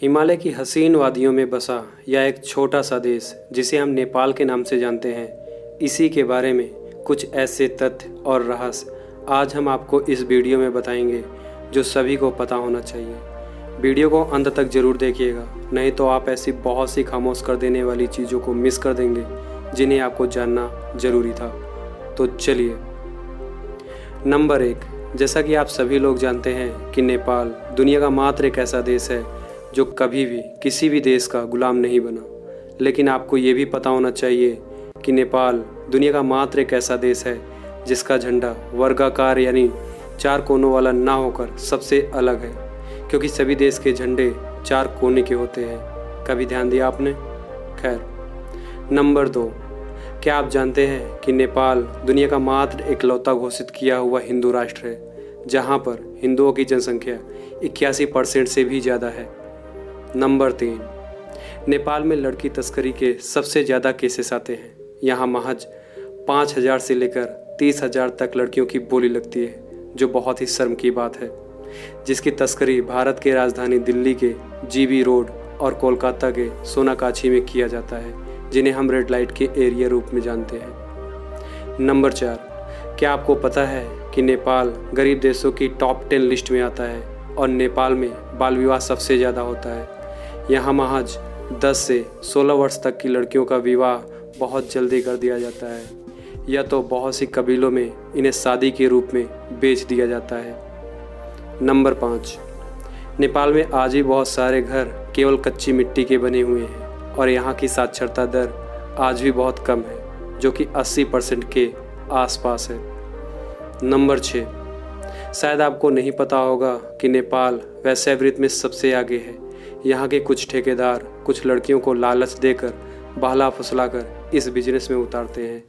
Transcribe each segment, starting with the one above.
हिमालय की हसीन वादियों में बसा यह एक छोटा सा देश जिसे हम नेपाल के नाम से जानते हैं, इसी के बारे में कुछ ऐसे तथ्य और रहस्य आज हम आपको इस वीडियो में बताएंगे जो सभी को पता होना चाहिए। वीडियो को अंत तक ज़रूर देखिएगा, नहीं तो आप ऐसी बहुत सी खामोश कर देने वाली चीज़ों को मिस कर देंगे जिन्हें आपको जानना ज़रूरी था। तो चलिए। नंबर 1, जैसा कि आप सभी लोग जानते हैं कि नेपाल दुनिया का मात्र एक ऐसा देश है जो कभी भी किसी भी देश का गुलाम नहीं बना। लेकिन आपको ये भी पता होना चाहिए कि नेपाल दुनिया का मात्र एक ऐसा देश है जिसका झंडा वर्गाकार यानी 4 कोनों वाला ना होकर सबसे अलग है, क्योंकि सभी देश के झंडे 4 कोने के होते हैं। कभी ध्यान दिया आपने? खैर। नंबर 2, क्या आप जानते हैं कि नेपाल दुनिया का मात्र इकलौता घोषित किया हुआ हिंदू राष्ट्र है जहां पर हिंदुओं की जनसंख्या 81% से भी ज़्यादा है। नंबर 3, नेपाल में लड़की तस्करी के सबसे ज़्यादा केसेस आते हैं। यहाँ महज 5,000 से लेकर 30,000 तक लड़कियों की बोली लगती है, जो बहुत ही शर्म की बात है, जिसकी तस्करी भारत के राजधानी दिल्ली के जीबी रोड और कोलकाता के सोनाकाछी में किया जाता है, जिन्हें हम रेड लाइट के एरिया रूप में जानते हैं। नंबर 4, क्या आपको पता है कि नेपाल गरीब देशों की टॉप 10 लिस्ट में आता है और नेपाल में बाल विवाह सबसे ज़्यादा होता है। यहाँ महज 10 से 16 वर्ष तक की लड़कियों का विवाह बहुत जल्दी कर दिया जाता है, या तो बहुत सी कबीलों में इन्हें शादी के रूप में बेच दिया जाता है। नंबर 5, नेपाल में आज भी बहुत सारे घर केवल कच्ची मिट्टी के बने हुए हैं और यहाँ की साक्षरता दर आज भी बहुत कम है, जो कि 80% के आसपास है। नंबर 6, शायद आपको नहीं पता होगा कि नेपाल वैश्यावृत्ति में सबसे आगे है। यहाँ के कुछ ठेकेदार कुछ लड़कियों को लालच देकर बहला फुसलाकर इस बिजनेस में उतारते हैं।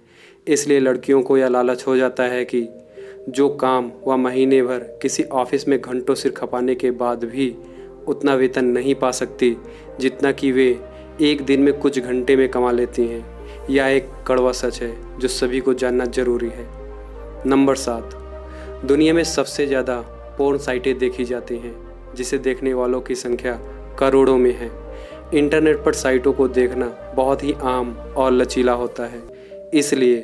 इसलिए लड़कियों को यह लालच हो जाता है कि जो काम वह महीने भर किसी ऑफिस में घंटों सिर खपाने के बाद भी उतना वेतन नहीं पा सकती जितना कि वे एक दिन में कुछ घंटे में कमा लेती हैं। यह एक कड़वा सच है जो सभी को जानना जरूरी है। नंबर 7, दुनिया में सबसे ज़्यादा पोर्न साइटें देखी जाती हैं, जिसे देखने वालों की संख्या करोड़ों में है। इंटरनेट पर साइटों को देखना बहुत ही आम और लचीला होता है, इसलिए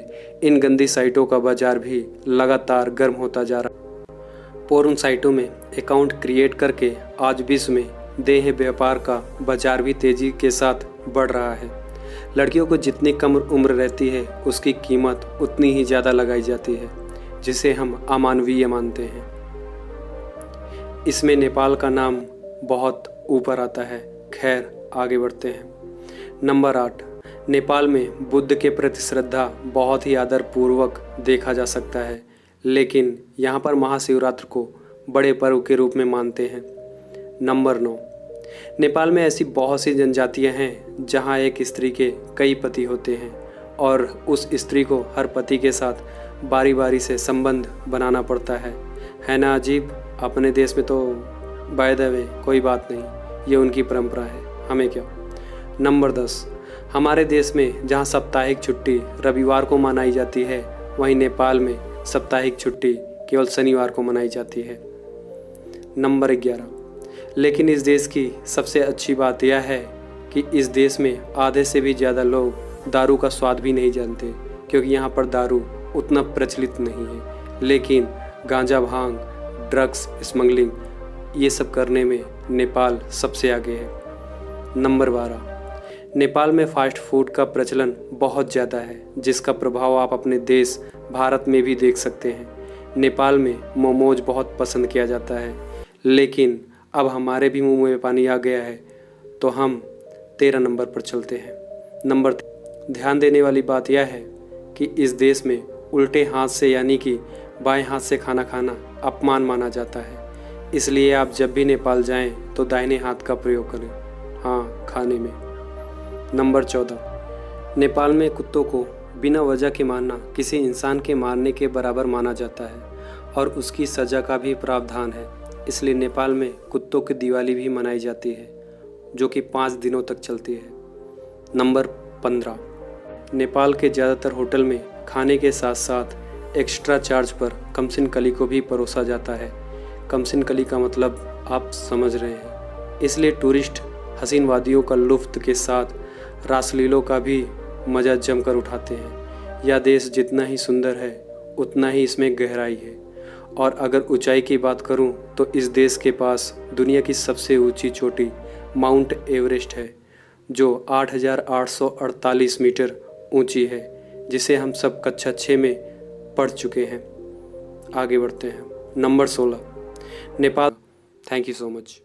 इन गंदी साइटों का बाजार भी लगातार गर्म होता जा रहा है। पोर्न साइटों में अकाउंट क्रिएट करके आज विश्व में देह व्यापार का बाजार भी तेज़ी के साथ बढ़ रहा है। लड़कियों को जितनी कम उम्र रहती है उसकी कीमत उतनी ही ज़्यादा लगाई जाती है, जिसे हम अमानवीय मानते हैं। इसमें नेपाल का नाम बहुत ऊपर आता है। खैर, आगे बढ़ते हैं। नंबर 8, नेपाल में बुद्ध के प्रति श्रद्धा बहुत ही आदरपूर्वक देखा जा सकता है, लेकिन यहाँ पर महाशिवरात्रि को बड़े पर्व के रूप में मानते हैं। नंबर 9, नेपाल में ऐसी बहुत सी जनजातियाँ हैं जहाँ एक स्त्री के कई पति होते हैं और उस स्त्री को हर पति के साथ बारी बारी से संबंध बनाना पड़ता है ना अजीब? अपने देश में तो बाय द वे कोई बात नहीं, ये उनकी परंपरा है, हमें क्या। नंबर 10, हमारे देश में जहाँ साप्ताहिक छुट्टी रविवार को मनाई जाती है, वहीं नेपाल में साप्ताहिक छुट्टी केवल शनिवार को मनाई जाती है। नंबर 11, लेकिन इस देश की सबसे अच्छी बात यह है कि इस देश में आधे से भी ज़्यादा लोग दारू का स्वाद भी नहीं जानते, क्योंकि यहाँ पर दारू उतना प्रचलित नहीं है। लेकिन गांजा, भांग, ड्रग्स, स्मगलिंग ये सब करने में नेपाल सबसे आगे है। नंबर 12, नेपाल में फास्ट फूड का प्रचलन बहुत ज़्यादा है, जिसका प्रभाव आप अपने देश भारत में भी देख सकते हैं। नेपाल में मोमोज बहुत पसंद किया जाता है, लेकिन अब हमारे भी मुंह में पानी आ गया है, तो हम 13 नंबर पर चलते हैं। नंबर 13, ध्यान देने वाली बात यह है कि इस देश में उल्टे हाथ से यानी कि बाएं हाथ से खाना खाना अपमान माना जाता है। इसलिए आप जब भी नेपाल जाएं तो दाहिने हाथ का प्रयोग करें, हाँ, खाने में। नंबर 14, नेपाल में कुत्तों को बिना वजह के मारना किसी इंसान के मारने के बराबर माना जाता है और उसकी सज़ा का भी प्रावधान है। इसलिए नेपाल में कुत्तों की दिवाली भी मनाई जाती है, जो कि 5 दिनों तक चलती है। नंबर 15, नेपाल के ज़्यादातर होटल में खाने के साथ साथ एक्स्ट्रा चार्ज पर कमसिन कली को भी परोसा जाता है। कमसिन कली का मतलब आप समझ रहे हैं। इसलिए टूरिस्ट हसीन वादियों का लुत्फ़ के साथ रासलीलों का भी मज़ा जमकर उठाते हैं। यह देश जितना ही सुंदर है उतना ही इसमें गहराई है। और अगर ऊंचाई की बात करूं तो इस देश के पास दुनिया की सबसे ऊंची चोटी माउंट एवरेस्ट है, जो 8,848 मीटर ऊंची है, जिसे हम सब कक्षा 6 में पढ़ चुके हैं। आगे बढ़ते हैं। Number 16, Nepal. Thank you so much.